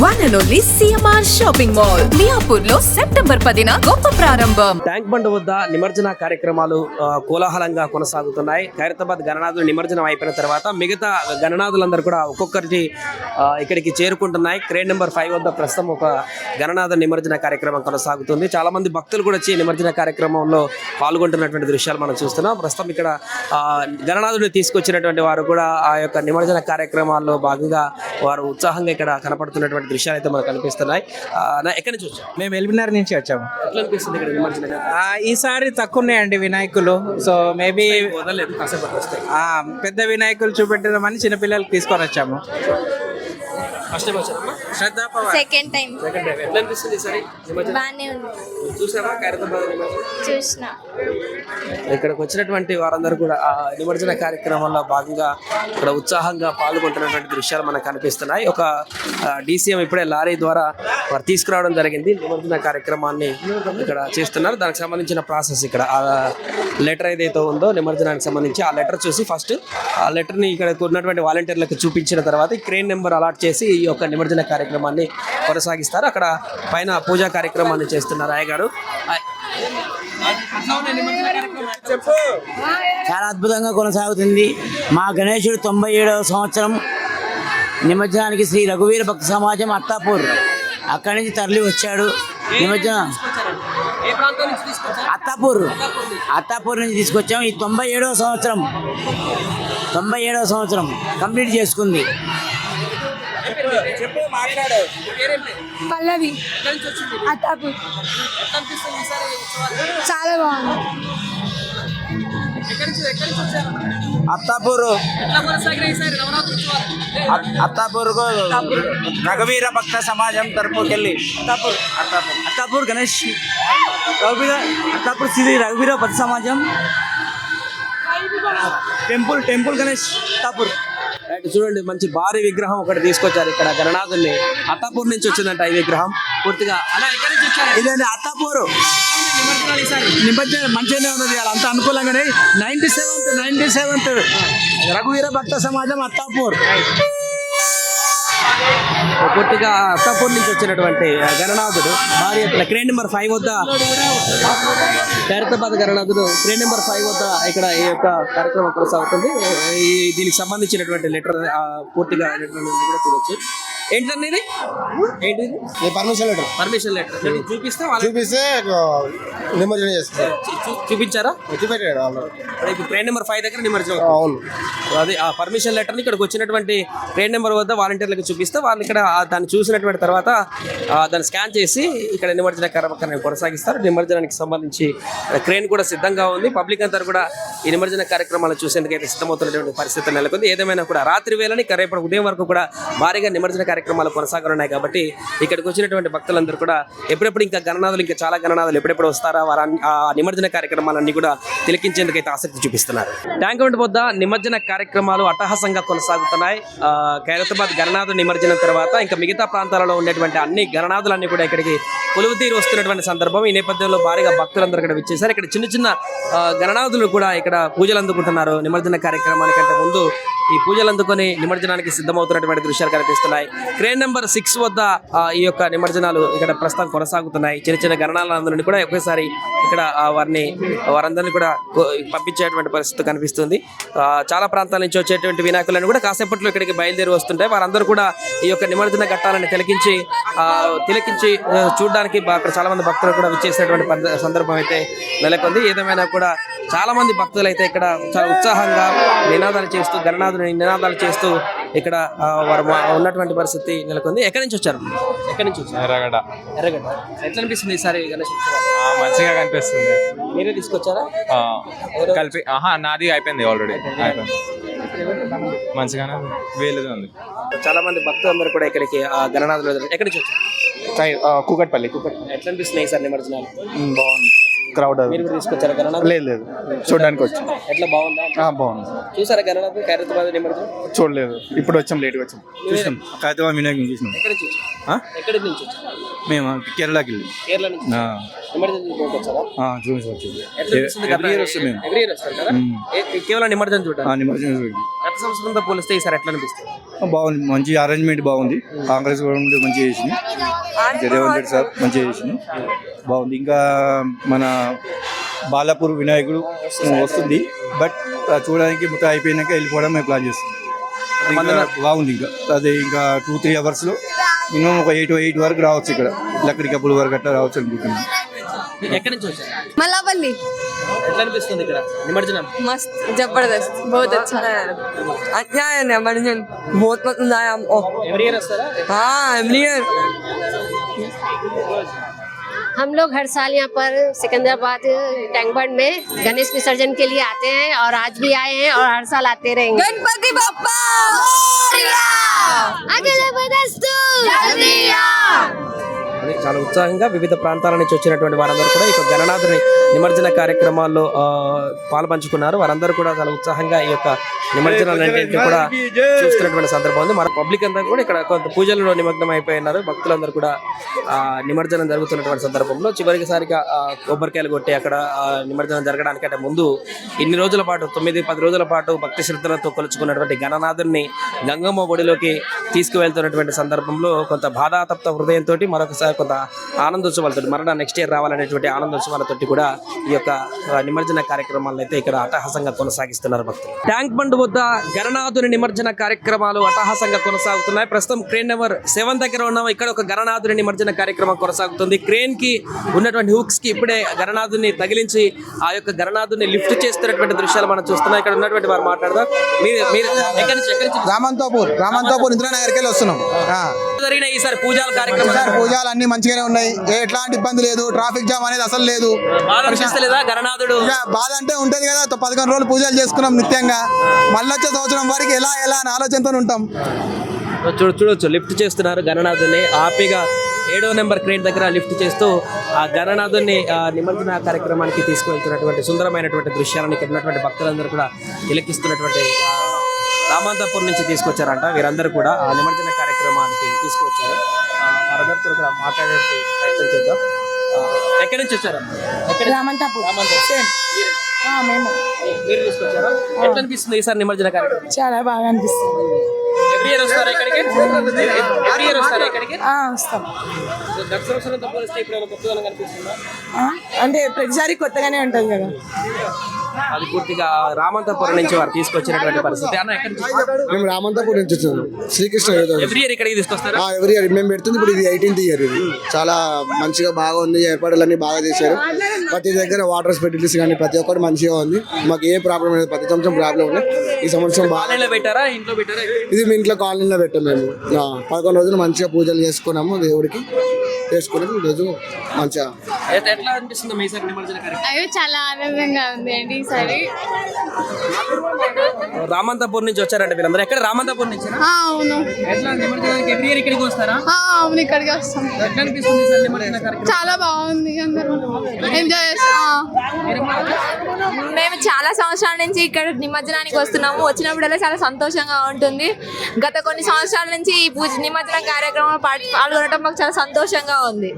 One and only CMR Shopping Mall. మియాపూర్లో September 10న గొప్ప ప్రారంభం. ట్యాంక్ బండ్ వద్ద నిమజ్జన కార్యక్రమాలు కోలాహలంగా కొనసాగుతున్నాయి. ఖైరతాబాద్ గణనాథులు నిమజ్జనం అయిపోయిన తర్వాత మిగతా గణనాథులందరూ కూడా ఒక్కొక్కరికి ఇక్కడికి చేరుకుంటున్నాయి. క్రేన్ నెంబర్ 5 వద్ద ప్రస్తుతం ఒక గణనాథ నిమజ్జన కార్యక్రమం కొనసాగుతుంది. చాలా మంది భక్తులు కూడా వచ్చి నిమజ్జన కార్యక్రమంలో పాల్గొంటున్నటువంటి దృశ్యాలు మనం చూస్తున్నాం. ప్రస్తుతం ఇక్కడ గణనాథుడిని తీసుకొచ్చినటువంటి వారు కూడా ఆ యొక్క నిమజ్జన కార్యక్రమాల్లో భాగంగా వారు ఉత్సాహంగా ఇక్కడ కనపడుతున్నటువంటి దృశ్యాలు అయితే మనకు కనిపిస్తున్నాయి. ఎక్కడి నుంచి వచ్చాం? మేము ఎల్బినార్ నుంచి వచ్చాము. ఎట్లా అనిపిస్తుంది ఇక్కడ నిమజ్జనం? ఈసారి తక్కువ ఉన్నాయండి వినాయకులు. సో మేబీ వదలలేదు, కాసేపటి వస్తాయి. పెద్ద వినాయకులు చూపెట్టదామని చిన్నపిల్లలకి తీసుకొని వచ్చాము. ఫస్ట్ టైం వచ్చారమ్మా? Shraddha Pawar. Second time second time. ఎట్లా అనిపిస్తుంది ఈసారి నిమజ్జనం? బాగానే ఉంది. చూసావా ఖైరతాబాద్ నిమజ్జనం? చూసిన ఇక్కడికి వచ్చినటువంటి వారందరూ కూడా ఆ నిమజ్జన కార్యక్రమంలో భాగంగా ఇక్కడ ఉత్సాహంగా పాల్గొంటున్నటువంటి దృశ్యాలు మనకు కనిపిస్తున్నాయి. ఒక DCM ఇప్పుడే లారీ ద్వారా వారు తీసుకురావడం జరిగింది. నిమజ్జన కార్యక్రమాన్ని ఇక్కడ చేస్తున్నారు. దానికి సంబంధించిన ప్రాసెస్ ఇక్కడ ఆ లెటర్ ఏదైతే ఉందో నిమజ్జనానికి సంబంధించి ఆ లెటర్ చూసి ఫస్ట్ ఆ లెటర్ని ఇక్కడ ఉన్నటువంటి వాలంటీర్లకు చూపించిన తర్వాత ఈ క్రేన్ నెంబర్ అలాట్ చేసి ఈ యొక్క నిమజ్జన కార్యక్రమాన్ని కొనసాగిస్తారు. అక్కడ పైన పూజా కార్యక్రమాన్ని చేస్తున్నారు అయ్యగారు. చాలా అద్భుతంగా కొనసాగుతుంది. మా గణేశుడు 97వ సంవత్సరం నిమజ్జనానికి శ్రీ రఘువీర భక్త సమాజం అత్తాపూర్ అక్కడి నుంచి తరలి వచ్చాడు. నిమజ్జనం అత్తాపూర్ నుంచి తీసుకొచ్చాము. ఈ 97వ సంవత్సరం కంప్లీట్ చేసుకుంది. పల్లవి అత్తాపూర్. చాలా బాగుంది. అత్తాపూర్కు రఘువీర భక్త సమాజం తరపుకెళ్ళి అత్తాపూర్ గణేష్ అత్తాపూర్ శ్రీ రఘువీర భక్త సమాజం టెంపుల్ గణేష్ అత్తాపూర్. చూడండి, మంచి భారీ విగ్రహం ఒకటి తీసుకొచ్చారు ఇక్కడ గణనాథుల్ని. అత్తాపూర్ నుంచి వచ్చిందంట ఈ విగ్రహం పూర్తిగా. ఇదండి అత్తాపూర్ నిమజ్జనం మంచిగానే ఉన్నది. అంత అనుకూలంగానే 97th రఘువీర భక్త సమాజం అత్తాపూర్. పూర్తిగా అత్తాపూర్ నుంచి వచ్చినటువంటి గణనాథుడు భారీ ఎత్తున క్రేన్ నెంబర్ 5 వద్ద ఖైరతాబాద్ గణనాథుడు క్రేన్ నెంబర్ 5 వద్ద ఇక్కడ ఈ యొక్క కార్యక్రమం కొనసాగుతుంది. దీనికి సంబంధించినటువంటి లెటర్ పూర్తిగా లెటర్ కూడా చూడొచ్చు. ఏంటండి ఏంటి? పర్మిషన్ లెటర్ చూపిస్తే నిమజ్జనం చేస్తారు. చూపించారా? చూపెట్టాడు. ఇప్పుడు ట్రైన్ నెంబర్ 5 దగ్గర నిమజ్జనం. అవును, అది ఆ పర్మిషన్ లెటర్ని ఇక్కడికి వచ్చినటువంటి ట్రైన్ నెంబర్ వద్ద వాలంటీర్లకు చూపిస్తే వాళ్ళు ఇక్కడ దాన్ని చూసినటువంటి తర్వాత దాన్ని స్కాన్ చేసి ఇక్కడ నిమజ్జన కార్యక్రమాన్ని కొనసాగిస్తారు. నిమజ్జనానికి సంబంధించి క్రేన్ కూడా సిద్ధంగా ఉంది. పబ్లిక్ అంతా కూడా ఈ నిమజ్జన కార్యక్రమాలను చూసేందుకైతే సిద్ధమవుతున్నటువంటి పరిస్థితి నెలకొంది. ఏదేమైనా కూడా రాత్రి వేళని రేపటి ఉదయం వరకు కూడా భారీగా నిమజ్జన కార్యక్రమాలు కొనసాగనున్నాయి. కాబట్టి ఇక్కడికి వచ్చినటువంటి భక్తులందరూ కూడా ఎప్పుడెప్పుడు ఇంకా గణనాథులు, ఇంకా చాలా గణనాథులు ఎప్పుడెప్పుడు వస్తారా వారు ఆ నిమజ్జన కార్యక్రమాలన్నీ కూడా తిలకించేందుకైతే ఆసక్తి చూపిస్తున్నారు. ట్యాంక్ బండ్ వద్ద నిమజ్జన కార్యక్రమాలు అట్టహాసంగా కొనసాగుతున్నాయి. ఖైరతాబాద్ గణనాథుల నిమజ్జనం తర్వాత ఇంకా మిగతా ప్రాంతాలలో ఉండేటువంటి అన్ని గణనాథులన్నీ కూడా ఇక్కడికి కొలువు తీరు వస్తున్నటువంటి సందర్భం. ఈ నేపథ్యంలో భారీగా భక్తులందరూ ఇక్కడ విచ్చేశారు. ఇక్కడ చిన్న చిన్న గణనాథులు కూడా ఇక్కడ పూజలు అందుకుంటున్నారు. నిమజ్జన కార్యక్రమానికంటే ముందు ఈ పూజలు అందుకొని నిమజ్జనానికి సిద్ధమవుతున్నటువంటి దృశ్యాలు కనిపిస్తున్నాయి. క్రేన్ నెంబర్ 6 వద్ద ఈ యొక్క నిమజ్జనాలు ఇక్కడ ప్రస్తుతం కొనసాగుతున్నాయి. చిన్న చిన్న గణనాలందరినీ కూడా ఒకేసారి ఇక్కడ వారందరినీ కూడా పంపించేటువంటి పరిస్థితి కనిపిస్తుంది. చాలా ప్రాంతాల నుంచి వచ్చేటువంటి వినాయకులను కూడా కాసేపట్లో ఇక్కడికి బయలుదేరి వస్తుంటాయి. వారందరూ కూడా ఈ యొక్క నిమజ్జన ఘట్టాలను తిలకించి చూడడానికి అక్కడ చాలా మంది భక్తులు కూడా విచ్చేసినటువంటి సందర్భం అయితే నెలకొంది. ఏదేమైనా కూడా చాలా మంది భక్తులు అయితే ఇక్కడ చాలా ఉత్సాహంగా నినాదాలు చేస్తూ నినాదాలు చేస్తూ ఇక్కడ వారు ఉన్నటువంటి పరిస్థితి నెలకొంది. ఎక్కడి నుంచి వచ్చారు? ఎర్రగడ్డ. ఎట్లా అనిపిస్తుంది ఈసారి గణేష్? మంచిగా కనిపిస్తుంది. మీరే తీసుకొచ్చారా? కలిపి నాది అయిపోయింది, ఆల్రెడీ అయిపోయింది. మంచిగానే వేలుగా ఉంది. చాలా మంది భక్తులందరూ కూడా ఇక్కడికి గణనాథులు ఎక్కడి నుంచి వచ్చారు? కూకట్పల్లి. ఎట్లా అనిపిస్తున్నాయి సార్ నిమజ్జనాలు? బాగుంది. క్రౌడ్ మీరు కూడా తీసుకొచ్చారా గణనాథ్? లేదు, చూడడానికి వచ్చాం. ఎట్లా బాగుందా? బాగుంది. చూసారా గణనాథ్ ఖైరతాబాద్ నిమజ్జనం? చూడలేదు, ఇప్పుడు వచ్చాం, లేట్గా వచ్చాం. చూసాం ఖైరతాబాద్ వినాయకుని చూసినాం. ఎక్కడి నుంచి వచ్చారు? మేము కేరళకి వెళ్ళి. కేరళ నుంచి నిమజ్జనం చూసుకొచ్చారా? చూసి వచ్చాం. ఎవ్రీ ఇయర్ వస్తాం మేము. కేవలం నిమజ్జనం చూడాలి. నిమజ్జనం గత సంవత్సరంతో పోలిస్తే ఈసారి ఎట్లా అనిపిస్తుంది? బాగుంది, మంచి అరేంజ్మెంట్ బాగుంది. కాంగ్రెస్ గవర్నమెంట్ మంచిగా చేసింది, రేవంత్ రెడ్డి సార్ మంచిగా చేసింది, బాగుంది. ఇంకా మన బాలాపూర్ వినాయకుడు వస్తుంది, బట్ చూడడానికి మొత్తం అయిపోయినాక వెళ్ళిపోవడం మేము ప్లాన్ చేస్తున్నాం. ఇంకా బాగుంది. ఇంకా అదే ఇంకా 2-3 అవర్స్లో మినిమం ఒక 8 వరకు రావచ్చు. ఇక్కడ లక్కడి కప్పుల వరకు అట్లా రావచ్చు అనుకుంటున్నాం. ఎక్కడి నుంచి వచ్చారు? మల్లాపల్లి. ఎట్లా అనిపిస్తుంది ఇక్కడ నిమజ్జనం? मस्त जबरदस्त बहुत अच्छा है निमज्जन बहुत पसंद आया हमको। ఎవ్రీ ఇయర్ వస్తారా? हाँ एवरी ईयर हम लोग हर साल यहाँ पर सिकंदराबाद टैंक बंड में गणेश विसर्जन के लिए आते हैं और आज भी आए हैं और हर साल आते रहेंगे। गणपति बप्पा मोरया अगले बदस्तु जल्दिया। అని చాలా ఉత్సాహంగా వివిధ ప్రాంతాల నుంచి వచ్చినటువంటి వారందరూ కూడా ఈ యొక్క గణనాథుని నిమజ్జన కార్యక్రమాల్లో పాల్పంచుకున్నారు. వారందరూ కూడా చాలా ఉత్సాహంగా ఈ యొక్క నిమజ్జనాలన్నింటినీ కూడా చూస్తున్నటువంటి సందర్భం ఉంది. మన పబ్లిక్ అంతా కూడా ఇక్కడ కొంత పూజలలో నిమగ్నం అయిపోయినారు. భక్తులందరూ కూడా నిమజ్జనం జరుగుతున్నటువంటి సందర్భంలో చివరిసారిగా కొబ్బరికాయలు కొట్టి అక్కడ నిమజ్జనం జరగడానికంటే ముందు ఇన్ని రోజుల పాటు 9-10 రోజుల పాటు భక్తి శ్రద్ధలతో కొలుచుకున్నటువంటి గణనాథుని గంగమ్మ ఒడిలోకి తీసుకువెళ్తున్నటువంటి సందర్భంలో కొంత బాధాతప్త హృదయంతో మరొకసారి కొంత ఆనందోత్సవాలతో మరణ నెక్స్ట్ ఇయర్ రావాలనేటువంటి ఆనందోత్సవాలతో కూడా ఈ యొక్క నిమజ్జన కార్యక్రమాలను అయితే ఇక్కడ అట్టహాసంగా కొనసాగిస్తున్నారు భక్తులు. ట్యాంక్ బండ్ వద్ద గణనాథుని నిమజ్జన కార్యక్రమాలు అట్టహాసంగా కొనసాగుతున్నాయి. ప్రస్తుతం క్రేన్ నెంబర్ 7 దగ్గర ఉన్నాం. ఇక్కడ ఒక గణనాథుని నిమజ్జన కార్యక్రమం కొనసాగుతుంది. క్రేన్ కి ఉన్నటువంటి హుక్స్ కి ఇప్పుడే గణనాథుని తగిలించి ఆ యొక్క గణనాథుని లిఫ్ట్ చేస్తున్నటువంటి దృశ్యాలు మనం చూస్తున్నాం. ఇక్కడ ఉన్నటువంటి వారు మాట్లాడదాం. మీరు ఎక్కడి నుంచి? రామంతోపూర్ ఇంద్రానగర్కి వెళ్ళి వస్తున్నాం. జరిగిన ఈసారి పూజల కార్యక్రమం పూజలు అన్ని మంచిగానే ఉన్నాయి, ఎట్లాంటి ఇబ్బంది లేదు, ట్రాఫిక్ జామ్ అనేది అసలు లేదు. లేదా గణనాథుడు బాధ అంటే ఉంటది కదా, 11 రోజులు పూజలు చేసుకున్నాం నిత్యంగా. మళ్ళీ వచ్చే సంవత్సరం వరకు ఎలా అని ఆలోచనతో ఉంటాం. చూడొచ్చు లిఫ్ట్ చేస్తున్నారు గణనాథుని హ్యాపీగా 7వ నెంబర్ క్రేన్ దగ్గర లిఫ్ట్ చేస్తూ ఆ గణనాథుని నిమజ్జన కార్యక్రమానికి తీసుకువెళ్తున్నటువంటి సుందరమైనటువంటి దృశ్యాలను ఇక్కడ ఉన్నటువంటి భక్తులందరూ కూడా తిలకిస్తున్నటువంటి రామంతపూర్ నుంచి తీసుకొచ్చారంట. వీరందరూ కూడా ఆ నిమజ్జన కార్యక్రమానికి తీసుకొచ్చారు. వారందరితో కూడా మాట్లాడే ప్రయత్నం చేద్దాం. ఎక్కడి నుంచి వచ్చారు? రామంతపూర్. మీరు తీసుకొచ్చారా? ఎట్లా అనిపిస్తుంది ఈసారి నిమజ్జన కార్యక్రమం? చాలా బాగా అనిపిస్తుంది. ఎవ్రీ ఇయర్ వస్తారా ఇక్కడికి? ఎవ్రీ ఇయర్ వస్తారా ఇక్కడికి? వస్తాం. గత సంవత్సరంతో పోలిస్తే ఇప్పుడు ఏమైనా కొత్తదనం కనిపిస్తుందా? అంటే ప్రతిసారి కొత్తగానే ఉంటుంది కదా. అది పూర్తిగా రామంతపురం నుంచి వారు తీసుకొచ్చినటువంటి పరిస్థితి. అన్న ఎక్కడి నుంచి? మేము రామంతపూర్ నుంచి వచ్చాము. శ్రీకృష్ణ ఎవ్రీ ఇయర్ ఇక్కడికి తీసుకొస్తారా? ఎవరి ఇయర్ మేము పెడుతుంది. ఇప్పుడు ఇది 18th ఇయర్. ఇది చాలా మంచిగా బాగా ఉంది, ఏర్పాట్లన్నీ బాగా చేశారు. ప్రతి దగ్గర వాటర్ ఫెసిలిటీస్ కానీ ప్రతి ఒక్కటి మంచిగా ఉంది. మాకు ఏ ప్రాబ్లం లేదు. ప్రతి సంవత్సరం ప్రాబ్లం ఉంది, ఈ సంవత్సరం బాగా పెట్టారా? ఇంట్లో పెట్టారా? ఇది మీ ఇంట్లో కాలనీలో పెట్టాము. మేము 11 రోజులు మంచిగా పూజలు చేసుకున్నాము, దేవుడికి చేసుకున్నాము. ఈరోజు మంచిగా ఎట్లా అనిపిస్తుంది మీ సార్ నిమజ్జన కార్యక్రమం? అయ్యో చాలా ఆనందంగా ఉంది అండి ఈసారి. రామంతపూర్ నుంచి వచ్చారండి వీళ్ళందరూ. ఎక్కడ? రామంతపూర్ నుంచి. అవును. ఎట్లా నిమజ్జనానికి ఎవ్రీ ఇయర్ ఇక్కడికి వస్తారా? అవును, ఇక్కడికి వస్తాం. ఎట్లా అనిపిస్తుంది సార్ నిమజ్జన కార్యక్రమం? చాలా బాగుంది, అందరూ ఎంజాయ్ చేస్తాం. మేము చాలా సంవత్సరాల నుంచి ఇక్కడ నిమజ్జనానికి వస్తున్నాము. వచ్చినప్పుడల్లా చాలా సంతోషంగా ఉంటుంది. గత కొన్ని సంవత్సరాల నుంచి ఈ పూజ నిమజ్జన కార్యక్రమంలో పాల్గొనడం మాకు చాలా సంతోషంగా ఉంది.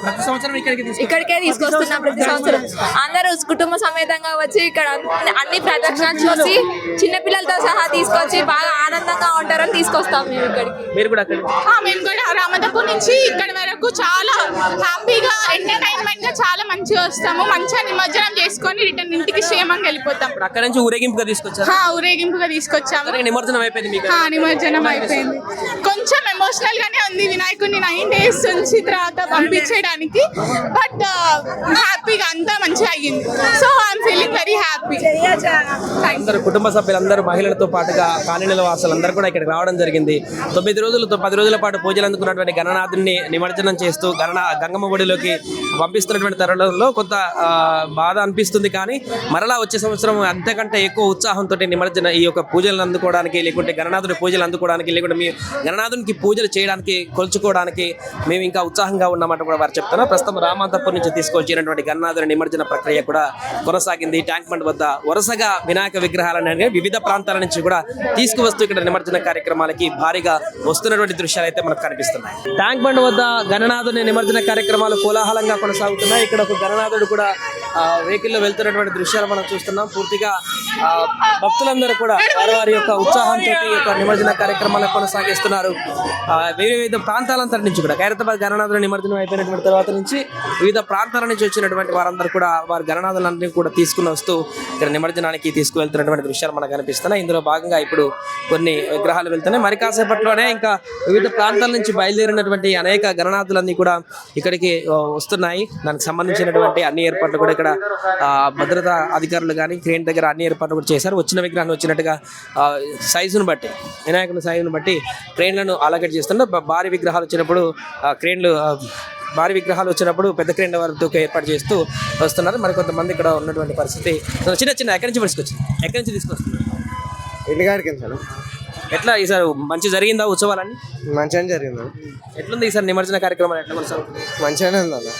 ప్రతి సంవత్సరం ఇక్కడికే తీసుకొస్తున్నాం. ప్రతి సంవత్సరం అందరూ కుటుంబ సమేతంగా వచ్చి ఇక్కడ అన్ని ప్రదక్షిణలు చూసి చిన్నపిల్లలతో సహా తీసుకొచ్చి బాగా ఆనందంగా ఉంటారని తీసుకొస్తాం మేము ఇక్కడికి. మీరు కూడా అక్కడ? మేము కూడా రామంతపూర్ నుంచి ఇక్కడ వరకు చాలా హ్యాపీగా ఎంటర్టైన్మెంట్ గా చాలా మంచిగా వస్తాము. మంచిగా నిమజ్జనం చేసుకొని రిటర్న్ ఇంటికి క్షేమంగా వెళ్ళిపోతాం. అక్కడ నుంచి ఊరేగింపుగా తీసుకొచ్చారు? ఊరేగింపుగా తీసుకొచ్చాము. నిమజ్జనం అయిపోయింది మీకు? నిమజ్జనం అయిపోయింది. కొంచెం ఎమోషనల్ గానే ఉంది వినాయకుడిని 9 days నుంచి తర్వాత పంపించడానికి. బట్ హ్యాపీగా అంతా మంచిగా అయ్యింది. So I'm feeling very happy. అందరూ కుటుంబ సభ్యులందరూ మహిళలతో పాటుగా కాలనీల వాసులందరూ కూడా ఇక్కడికి రావడం జరిగింది. 9 రోజులు 10 రోజుల పాటు పూజలు అందుకున్నటువంటి గణనాథుని నిమజ్జనం చేస్తూ గంగమ్మ ఒడిలోకి పంపిస్తున్నటువంటి తరుణంలో కొంత బాధ అనిపిస్తుంది. కానీ మరలా వచ్చే సంవత్సరం అంతకంటే ఎక్కువ ఉత్సాహంతో నిమజ్జన ఈ యొక్క పూజలను అందుకోవడానికి, లేకుంటే గణనాథుని పూజలు అందుకోవడానికి, లేకుంటే మీ గణనాథునికి పూజలు చేయడానికి, కొలుచుకోవడానికి మేము ఇంకా ఉత్సాహంగా ఉన్నామంటే కూడా వారు చెప్తున్నారు. ప్రస్తుతం రామంతపూర్ నుంచి తీసుకొచ్చినటువంటి గణనాథుని నిమజ్జన ప్రక్రియ కూడా కొనసాగింది. ట్యాంక్ బండ్ వద్ద వరుసగా వినాయక విగ్రహాలను వివిధ ప్రాంతాల నుంచి కూడా తీసుకువస్తూ ఇక్కడ నిమజ్జన కార్యక్రమాలకి భారీగా వస్తున్నటువంటి దృశ్యాలు అయితే మనకు కనిపిస్తున్నాయి. ట్యాంక్ బండ్ వద్ద గణనాథుని నిమజ్జన కార్యక్రమాలు కోలాహలంగా కొనసాగుతున్నాయి. ఇక్కడ ఒక గణనాథుడు కూడా వెహికల్లో వెళ్తున్నటువంటి దృశ్యాలు మనం చూస్తున్నాం. పూర్తిగా భక్తులందరూ కూడా వారి యొక్క ఉత్సాహంతో ఈ యొక్క నిమజ్జన కార్యక్రమాలను కొనసాగిస్తున్నారు. వివిధ ప్రాంతాలంతటి నుంచి కూడా ఖైరతాబాద్ గణనాథుల నిమజ్జనం అయిపోయినటువంటి తర్వాత నుంచి వివిధ ప్రాంతాల నుంచి వచ్చినటువంటి వారందరూ కూడా వారి గణనాథులన్నీ కూడా తీసుకుని వస్తూ ఇక్కడ నిమజ్జనానికి తీసుకువెళ్తున్నటువంటి దృశ్యాలు మనకు కనిపిస్తున్నాయి. ఇందులో భాగంగా ఇప్పుడు కొన్ని విగ్రహాలు వెళ్తున్నాయి. మరి కాసేపట్లోనే ఇంకా వివిధ ప్రాంతాల నుంచి బయలుదేరినటువంటి అనేక గణనాథులన్నీ కూడా ఇక్కడికి వస్తున్నాయి. దానికి సంబంధించినటువంటి అన్ని ఏర్పాట్లు కూడా ఇక్కడ భద్రతా అధికారులు కానీ క్రేన్ దగ్గర అన్ని ఏర్పాట్లు కూడా చేశారు. వచ్చిన విగ్రహాన్ని వచ్చినట్టుగా సైజును బట్టి వినాయకుని సైజును బట్టి క్రేన్లను అలొకేట్ చేస్తున్నారు. భారీ విగ్రహాలు వచ్చినప్పుడు భారీ విగ్రహాలు వచ్చినప్పుడు పెద్ద క్రేన్ల వారితో ఏర్పాటు చేస్తూ వస్తున్నారు. మరి కొంతమంది ఇక్కడ ఉన్నటువంటి పరిస్థితి చిన్న ఎక్కడి నుంచి తీసుకొస్తున్నారు ఇంటికాడికి సార్. ఎట్లా ఈసారి మంచి జరిగిందా ఉత్సవాలన్నీ? మంచిగానే జరిగింది. ఎట్లుంది ఈసారి నిమజ్జన కార్యక్రమాలు ఎట్లా కొనసాగుతుంది? మంచిగానే ఉంది అన్న.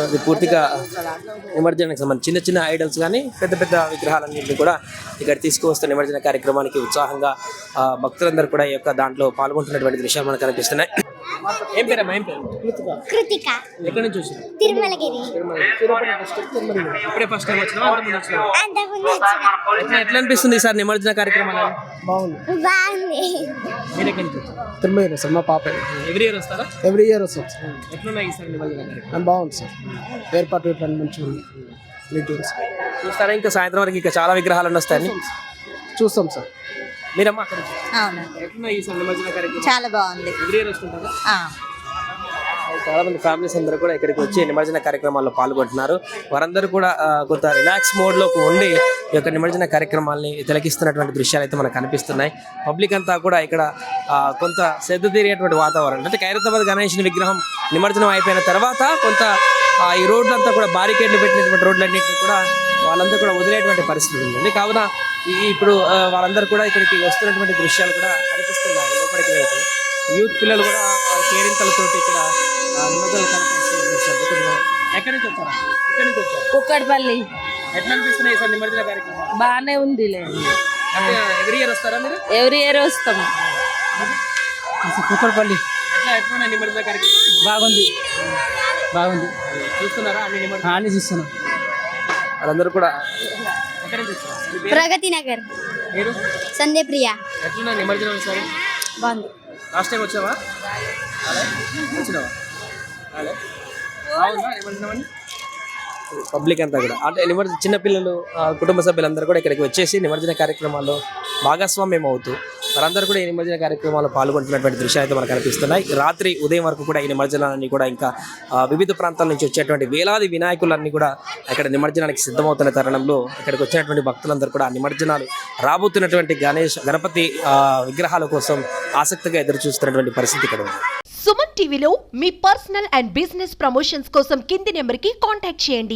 అది పూర్తిగా నిమజ్జనానికి సంబంధించి చిన్న ఐడల్స్ కానీ పెద్ద పెద్ద విగ్రహాలన్నింటినీ కూడా ఇక్కడ తీసుకువస్తున్న నిమజ్జన కార్యక్రమానికి ఉత్సాహంగా భక్తులందరూ కూడా ఈ యొక్క దాంట్లో పాల్గొంటున్నటువంటి దృశ్యాలు మనకు కనిపిస్తున్నాయి. ఏం పేరమ్మా? ఏం పేరు? కృతిక. ఎక్కడి నుంచి వచ్చారు? తిరుమలగిరి. ఇప్పుడే ఫస్ట్ టైం వచ్చినా? ఎట్లా అనిపిస్తుంది ఈసారి నిమజ్జన కార్యక్రమాలు? బాగుంది. మీరు ఎక్కడి నుంచి వచ్చారు? తిరుమల సార్. మా పాప ఎవ్రీ ఇయర్ వస్తారా? ఎవ్రీ ఇయర్ వస్తాం సార్. ఎట్లున్నాయి ఈసారి నిమజ్జన కార్యక్రమం? బాగుంది సార్. ఏర్పాటు మంచిగా ఉంది. చూస్తారా ఇంకా సాయంత్రం వరకు ఇంకా చాలా విగ్రహాలు వస్తాయని చూస్తాం సార్. మీరమ్మా అక్కడ అవునండి, ఎట్లున్నాయి ఈసారి నిమజ్జన కార్యక్రమం? చాలా బాగుంది. ఎవ్రీ ఇయర్ వస్తుంటారా? చాలా మంది ఫ్యామిలీస్ అందరూ కూడా ఇక్కడికి వచ్చి నిమజ్జన కార్యక్రమాల్లో పాల్గొంటున్నారు. వారందరూ కూడా కొంత రిలాక్స్ మోడ్లోకి ఉండి ఈ యొక్క నిమజ్జన కార్యక్రమాల్ని తిలకిస్తున్నటువంటి దృశ్యాలు అయితే మనకు కనిపిస్తున్నాయి. పబ్లిక్ అంతా కూడా ఇక్కడ కొంత శ్రద్ధ తీరేటువంటి వాతావరణం. అంటే ఖైరతాబాద్ గణేశుని విగ్రహం నిమజ్జనం అయిపోయిన తర్వాత కొంత ఈ రోడ్లంతా కూడా బారికేడ్లు పెట్టినటువంటి రోడ్లన్నింటినీ కూడా వాళ్ళంతా కూడా వదిలేటువంటి పరిస్థితి ఉంది. కావున ఇప్పుడు వాళ్ళందరూ కూడా ఇక్కడికి వస్తున్నటువంటి దృశ్యాలు కూడా కనిపిస్తున్నాయి. లోపలికి వెళ్తూ యూత్ పిల్లలు కూడా కేరింతలతోటి ఇక్కడ నిమజ్జనాలు కనిపిస్తున్న దృశ్యాలు. ఎక్కడి నుంచి వచ్చారా? ఎక్కడి నుంచి వచ్చారు? కుక్కడపల్లి. ఎట్లా అనిపిస్తున్నాయి సార్ నిమజ్జన కార్యక్రమం? బాగానే ఉంది. అంటే ఎవ్రీ ఇయర్ వస్తారా మీరు? ఎవ్రీ ఇయర్ వస్తాం. కుక్కడపల్లి. ఎట్లా నిమజ్జన కార్యక్రమం? బాగుంది. చూస్తున్నారా అన్ని నిమజ్జనం? అన్ని చూస్తున్నాం. వాళ్ళందరూ కూడా ఎక్కడి నుంచి వచ్చారు? ప్రగతి నగర్. మీరు? సందే ప్రియా. ఎట్లున్నా నిమజ్జనం ఈసారి? బాగుంది. లాస్ట్ టైం వచ్చావా? వచ్చినావా? బాగుందా నిమజ్జనం అని? పబ్లిక్ అంతా కూడా అంటే చిన్నపిల్లలు కుటుంబ సభ్యులందరూ కూడా ఇక్కడికి వచ్చేసి నిమజ్జన కార్యక్రమాల్లో భాగస్వామ్యం అవుతూ వారందరూ కూడా ఈ నిమజ్జన కార్యక్రమాల్లో పాల్గొంటున్నటువంటి దృశ్యాలు అయితే మనకు కనిపిస్తున్నాయి. రాత్రి ఉదయం వరకు కూడా ఈ నిమజ్జనాన్ని కూడా ఇంకా వివిధ ప్రాంతాల నుంచి వచ్చేటువంటి వేలాది వినాయకులన్నీ కూడా ఇక్కడ నిమజ్జనానికి సిద్ధమవుతున్న తరుణంలో ఇక్కడికి వచ్చినటువంటి భక్తులందరూ కూడా నిమజ్జనాలు రాబోతున్నటువంటి గణపతి విగ్రహాల కోసం ఆసక్తిగా ఎదురు చూస్తున్నటువంటి పరిస్థితి ఇక్కడ ఉంది. సుమన్ టీవీలో మీ పర్సనల్ అండ్ బిజినెస్ ప్రమోషన్స్ కోసం కింది నెంబర్కి కాంటాక్ట్ చేయండి.